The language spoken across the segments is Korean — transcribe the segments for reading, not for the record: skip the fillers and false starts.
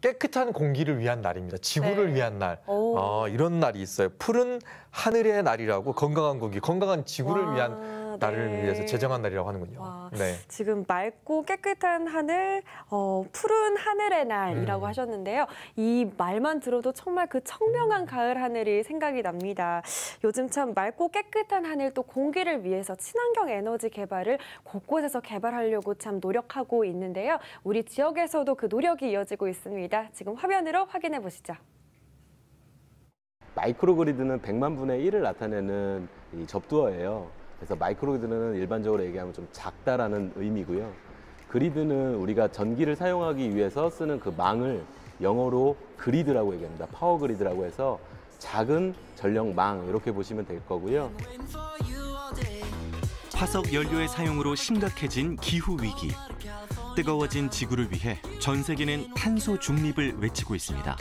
깨끗한 공기를 위한 날입니다. 지구를 네. 위한 날. 오. 이런 날이 있어요. 푸른 하늘의 날이라고 건강한 공기, 건강한 지구를 와, 위한 날을 네. 위해서 제정한 날이라고 하는군요. 와, 네. 지금 맑고 깨끗한 하늘, 푸른 하늘의 날이라고 하셨는데요. 이 말만 들어도 정말 그 청명한 가을 하늘이 생각이 납니다. 요즘 참 맑고 깨끗한 하늘 또 공기를 위해서 친환경 에너지 개발을 곳곳에서 개발하려고 참 노력하고 있는데요. 우리 지역에서도 그 노력이 이어지고 있습니다. 지금 화면으로 확인해 보시죠. 마이크로그리드는 100만 분의 1을 나타내는 이 접두어예요. 그래서 마이크로그리드는 일반적으로 얘기하면 좀 작다라는 의미고요. 그리드는 우리가 전기를 사용하기 위해서 쓰는 그 망을 영어로 그리드라고 얘기합니다. 파워 그리드라고 해서 작은 전력망 이렇게 보시면 될 거고요. 화석 연료의 사용으로 심각해진 기후 위기. 뜨거워진 지구를 위해 전 세계는 탄소 중립을 외치고 있습니다.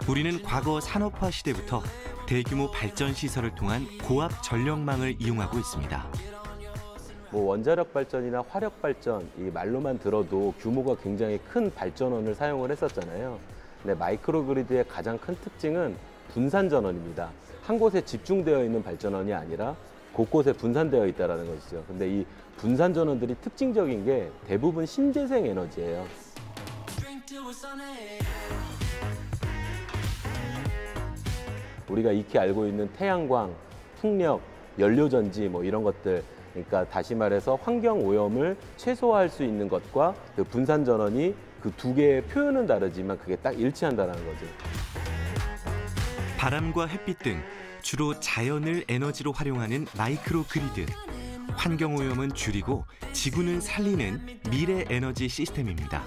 우리는 과거 산업화 시대부터 대규모 발전 시설을 통한 고압 전력망을 이용하고 있습니다. 뭐 원자력 발전이나 화력 발전, 이 말로만 들어도 규모가 굉장히 큰 발전원을 사용을 했었잖아요. 근데 마이크로그리드의 가장 큰 특징은 분산 전원입니다. 한 곳에 집중되어 있는 발전원이 아니라 곳곳에 분산되어 있다는 것이죠. 근데 이 분산 전원들이 특징적인 게 대부분 신재생 에너지예요. 우리가 익히 알고 있는 태양광, 풍력, 연료전지 뭐 이런 것들, 그러니까 다시 말해서 환경 오염을 최소화할 수 있는 것과 그 분산 전원이 그 두 개의 표현은 다르지만 그게 딱 일치한다는 거죠. 바람과 햇빛 등 주로 자연을 에너지로 활용하는 마이크로 그리드. 환경 오염은 줄이고 지구는 살리는 미래 에너지 시스템입니다.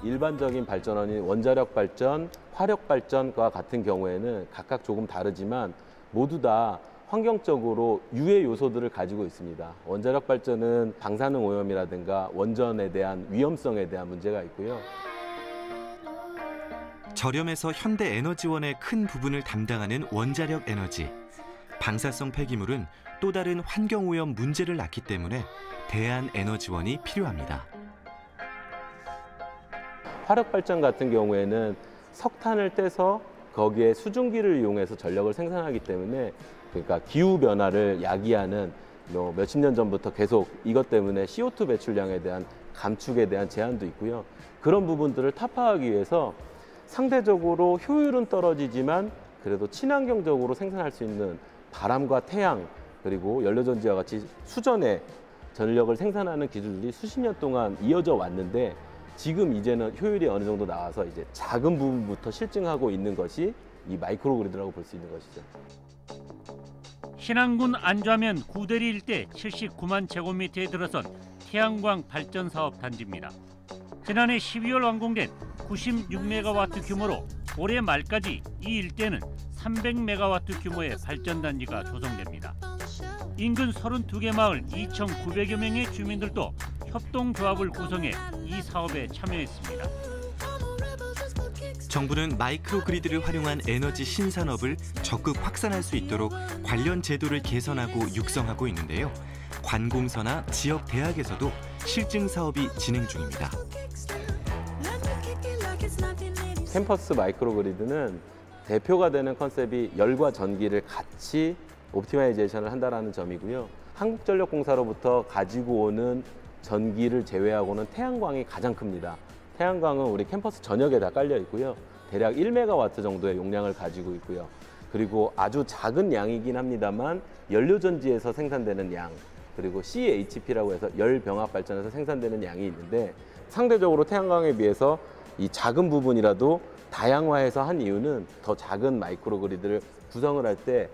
일반적인 발전원인 원자력 발전, 화력 발전과 같은 경우에는 각각 조금 다르지만 모두 다 환경적으로 유해 요소들을 가지고 있습니다. 원자력 발전은 방사능 오염이라든가 원전에 대한 위험성에 대한 문제가 있고요. 저렴해서 현대에너지원의 큰 부분을 담당하는 원자력 에너지. 방사성 폐기물은 또 다른 환경 오염 문제를 낳기 때문에 대한에너지원이 필요합니다. 화력 발전 같은 경우에는 석탄을 떼서 거기에 수증기를 이용해서 전력을 생산하기 때문에 그러니까 기후 변화를 야기하는 몇십 년 전부터 계속 이것 때문에 CO2 배출량에 대한 감축에 대한 제한도 있고요. 그런 부분들을 타파하기 위해서 상대적으로 효율은 떨어지지만 그래도 친환경적으로 생산할 수 있는 바람과 태양 그리고 연료전지와 같이 수전에 전력을 생산하는 기술들이 수십 년 동안 이어져 왔는데 지금 이제는 효율이 어느 정도 나와서 이제 작은 부분부터 실증하고 있는 것이 이 마이크로그리드라고 볼 수 있는 것이죠. 신안군 안좌면 구대리 일대 79만 제곱미터에 들어선 태양광 발전 사업 단지입니다. 지난해 12월 완공된 96메가와트 규모로 올해 말까지 이 일대는 300메가와트 규모의 발전 단지가 조성됩니다. 인근 32개 마을 2,900여 명의 주민들도 협동조합을 구성해 이 사업에 참여했습니다. 정부는 마이크로그리드를 활용한 에너지 신산업을 적극 확산할 수 있도록 관련 제도를 개선하고 육성하고 있는데요. 관공서나 지역 대학에서도 실증 사업이 진행 중입니다. 캠퍼스 마이크로그리드는 대표가 되는 컨셉이 열과 전기를 같이 옵티마이제이션을 한다는 점이고요. 한국전력공사로부터 가지고 오는 전기를 제외하고는 태양광이 가장 큽니다. 태양광은 우리 캠퍼스 전역에 다 깔려 있고요. 대략 1메가와트 정도의 용량을 가지고 있고요. 그리고 아주 작은 양이긴 합니다만 연료전지에서 생산되는 양, 그리고 CHP라고 해서 열병합 발전에서 생산되는 양이 있는데 상대적으로 태양광에 비해서 이 작은 부분이라도 다양화해서 한 이유는 더 작은 마이크로그리드를 구성을 할 때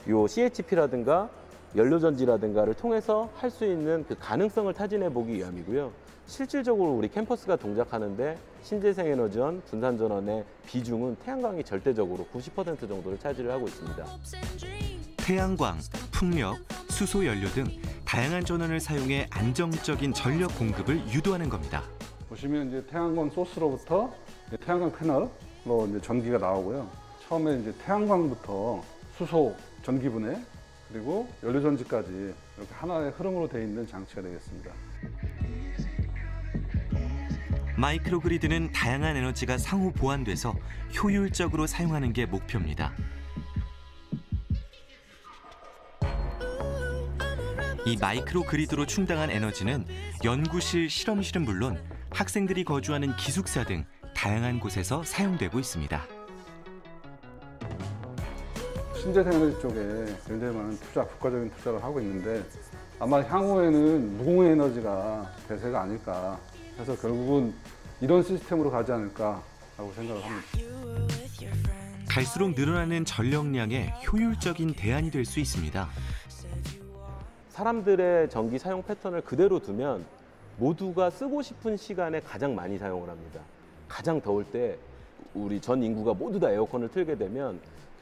요 CHP라든가 연료전지라든가를 통해서 할 수 있는 그 가능성을 타진해 보기 위함이고요. 실질적으로 우리 캠퍼스가 동작하는데 신재생 에너지원, 분산 전원의 비중은 태양광이 절대적으로 90% 정도를 차지를 하고 있습니다. 태양광, 풍력, 수소 연료 등 다양한 전원을 사용해 안정적인 전력 공급을 유도하는 겁니다. 보시면 이제 태양광 소스로부터 태양광 패널로 이제 전기가 나오고요. 처음에 이제 태양광부터 수소 전기 분해 그리고 연료전지까지 이렇게 하나의 흐름으로 되어 있는 장치가 되겠습니다. 마이크로그리드는 다양한 에너지가 상호 보완돼서 효율적으로 사용하는 게 목표입니다. 이 마이크로그리드로 충당한 에너지는 연구실, 실험실은 물론 학생들이 거주하는 기숙사 등 다양한 곳에서 사용되고 있습니다. 신재생 에너지 쪽에 굉장히 많은 국가적인 투자를 하고 있는데 아마 향후에는 무공 에너지가 대세가 아닐까 해서 결국은 이런 시스템으로 가지 않을까라고 생각을 합니다. 갈수록 늘어나는 전력량에 효율적인 대안이 될 수 있습니다. 사람들의 전기 사용 패턴을 그대로 두면 모두가 쓰고 싶은 시간에 가장 많이 사용을 합니다. 가장 더울 때 우리 전 인구가 모두 다 에어컨을 틀게 되면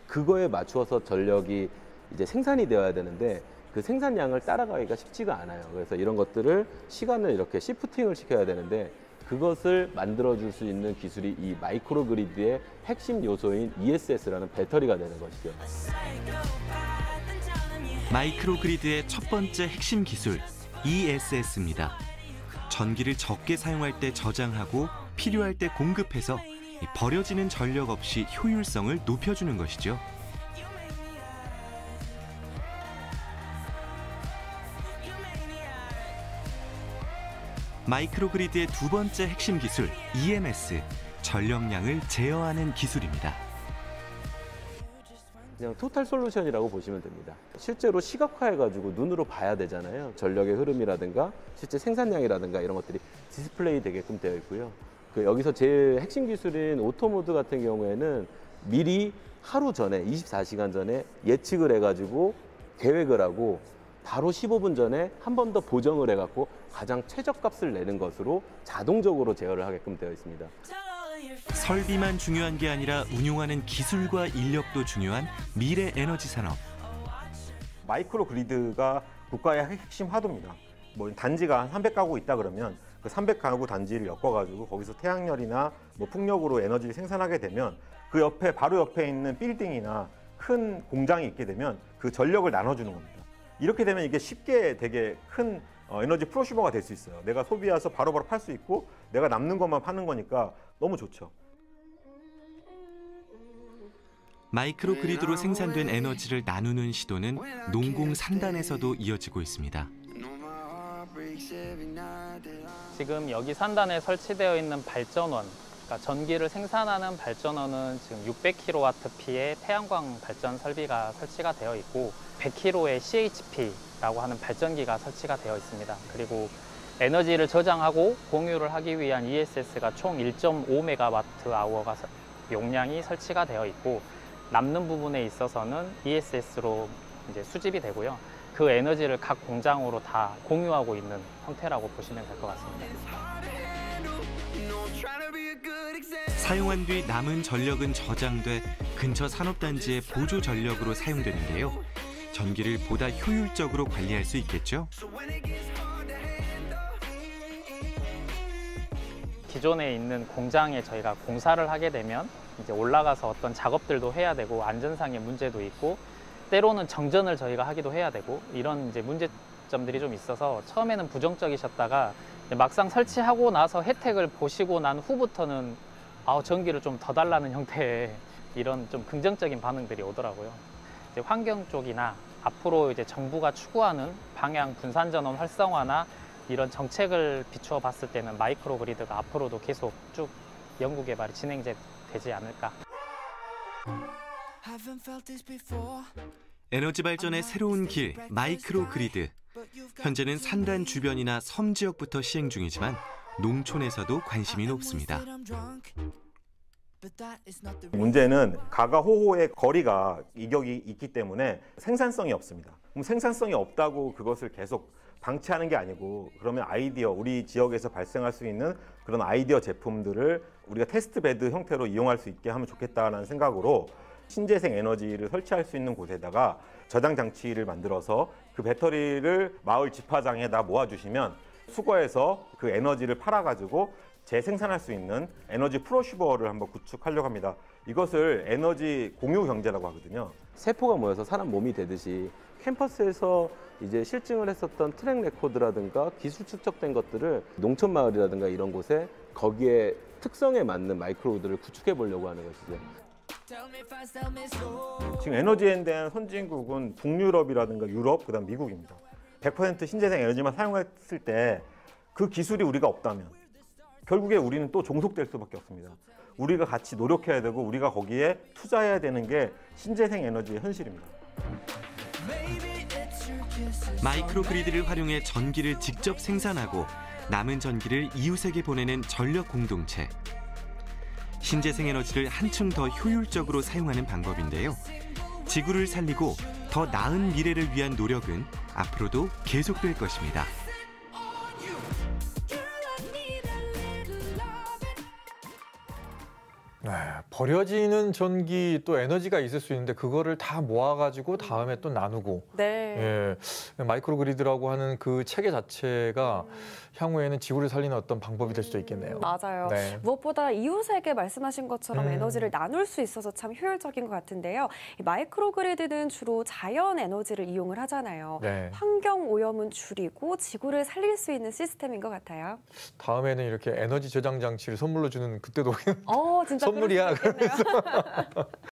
그거에 맞추어서 전력이 이제 생산이 되어야 되는데 그 생산량을 따라가기가 쉽지가 않아요. 그래서 이런 것들을 시간을 이렇게 시프팅을 시켜야 되는데 그것을 만들어줄 수 있는 기술이 이 마이크로그리드의 핵심 요소인 ESS라는 배터리가 되는 것이죠. 마이크로그리드의 첫 번째 핵심 기술 ESS입니다. 전기를 적게 사용할 때 저장하고 필요할 때 공급해서 버려지는 전력 없이 효율성을 높여주는 것이죠. 마이크로그리드의 두 번째 핵심 기술 EMS, 전력량을 제어하는 기술입니다. 그냥 토탈 솔루션이라고 보시면 됩니다. 실제로 시각화해가지고 눈으로 봐야 되잖아요. 전력의 흐름이라든가 실제 생산량이라든가 이런 것들이 디스플레이 되게끔 되어 있고요. 여기서 제일 핵심 기술인 오토모드 같은 경우에는 미리 하루 전에 24시간 전에 예측을 해가지고 계획을 하고 바로 15분 전에 한 번 더 보정을 해갖고 가장 최저값을 내는 것으로 자동적으로 제어를 하게끔 되어 있습니다. 설비만 중요한 게 아니라 운용하는 기술과 인력도 중요한 미래 에너지 산업. 마이크로 그리드가 국가의 핵심 화두입니다. 뭐 단지가 한 300가구 있다 그러면 그 300가구 단지를 엮어가지고 거기서 태양열이나 뭐 풍력으로 에너지를 생산하게 되면 그 옆에 바로 옆에 있는 빌딩이나 큰 공장이 있게 되면 그 전력을 나눠주는 겁니다. 이렇게 되면 이게 쉽게 되게 큰 에너지 프로슈버가 될 수 있어요. 내가 소비해서 바로바로 팔 수 있고 내가 남는 것만 파는 거니까 너무 좋죠. 마이크로그리드로 생산된 에너지를 나누는 시도는 농공 산단에서도 이어지고 있습니다. 지금 여기 산단에 설치되어 있는 발전원, 그러니까 전기를 생산하는 발전원은 지금 600kWp의 태양광 발전 설비가 설치가 되어 있고 100kW의 CHP라고 하는 발전기가 설치가 되어 있습니다. 그리고 에너지를 저장하고 공유를 하기 위한 ESS가 총 1.5MWh가 용량이 설치가 되어 있고 남는 부분에 있어서는 ESS로 이제 수집이 되고요. 그 에너지를 각 공장으로 다 공유하고 있는 형태라고 보시면 될 것 같습니다. 사용한 뒤 남은 전력은 저장돼 근처 산업단지의 보조 전력으로 사용되는데요. 전기를 보다 효율적으로 관리할 수 있겠죠? 기존에 있는 공장에 저희가 공사를 하게 되면 이제 올라가서 어떤 작업들도 해야 되고 안전상의 문제도 있고 때로는 정전을 저희가 하기도 해야 되고 이런 이제 문제점들이 좀 있어서 처음에는 부정적이셨다가 막상 설치하고 나서 혜택을 보시고 난 후부터는 전기를 좀 더 달라는 형태의 이런 좀 긍정적인 반응들이 오더라고요. 이제 환경 쪽이나 앞으로 이제 정부가 추구하는 방향 분산전원 활성화나 이런 정책을 비추어 봤을 때는 마이크로그리드가 앞으로도 계속 쭉 연구 개발이 진행되지 않을까. 에너지 발전의 새로운 길, 마이크로그리드. 현재는 산단 주변이나 섬 지역부터 시행 중이지만 농촌에서도 관심이 높습니다. 문제는 가가호호의 거리가 이격이 있기 때문에 생산성이 없습니다. 그럼 생산성이 없다고 그것을 계속 방치하는 게 아니고 그러면 우리 지역에서 발생할 수 있는 그런 아이디어 제품들을 우리가 테스트베드 형태로 이용할 수 있게 하면 좋겠다는 생각으로 신재생 에너지를 설치할 수 있는 곳에다가 저장 장치를 만들어서 그 배터리를 마을 집화장에다 모아주시면 수거해서 그 에너지를 팔아가지고 재생산할 수 있는 에너지 프로슈버를 한번 구축하려고 합니다. 이것을 에너지 공유 경제라고 하거든요. 세포가 모여서 사람 몸이 되듯이 캠퍼스에서 이제 실증을 했었던 트랙 레코드라든가 기술 축적된 것들을 농촌 마을이라든가 이런 곳에 거기에 특성에 맞는 마이크로그리드를 구축해 보려고 하는 것이죠. 지금 에너지에 대한 선진국은 북유럽이라든가 유럽, 그다음 미국입니다. 100% 신재생 에너지만 사용했을 때 그 기술이 우리가 없다면 결국에 우리는 또 종속될 수밖에 없습니다. 우리가 같이 노력해야 되고 우리가 거기에 투자해야 되는 게 신재생 에너지의 현실입니다. 마이크로그리드를 활용해 전기를 직접 생산하고 남은 전기를 이웃에게 보내는 전력 공동체. 신재생 에너지를 한층 더 효율적으로 사용하는 방법인데요. 지구를 살리고 더 나은 미래를 위한 노력은 앞으로도 계속될 것입니다. 네, 버려지는 전기 또 에너지가 있을 수 있는데 그거를 다 모아가지고 다음에 또 나누고 네. 예, 마이크로그리드라고 하는 그 체계 자체가 향후에는 지구를 살리는 어떤 방법이 될 수도 있겠네요. 맞아요. 네. 무엇보다 이웃에게 말씀하신 것처럼 에너지를 나눌 수 있어서 참 효율적인 것 같은데요. 이 마이크로그리드는 주로 자연 에너지를 이용을 하잖아요. 네. 환경 오염은 줄이고 지구를 살릴 수 있는 시스템인 것 같아요. 다음에는 이렇게 에너지 저장 장치를 선물로 주는 그때도 진짜 선물이야. 그럴 수도 있겠네요.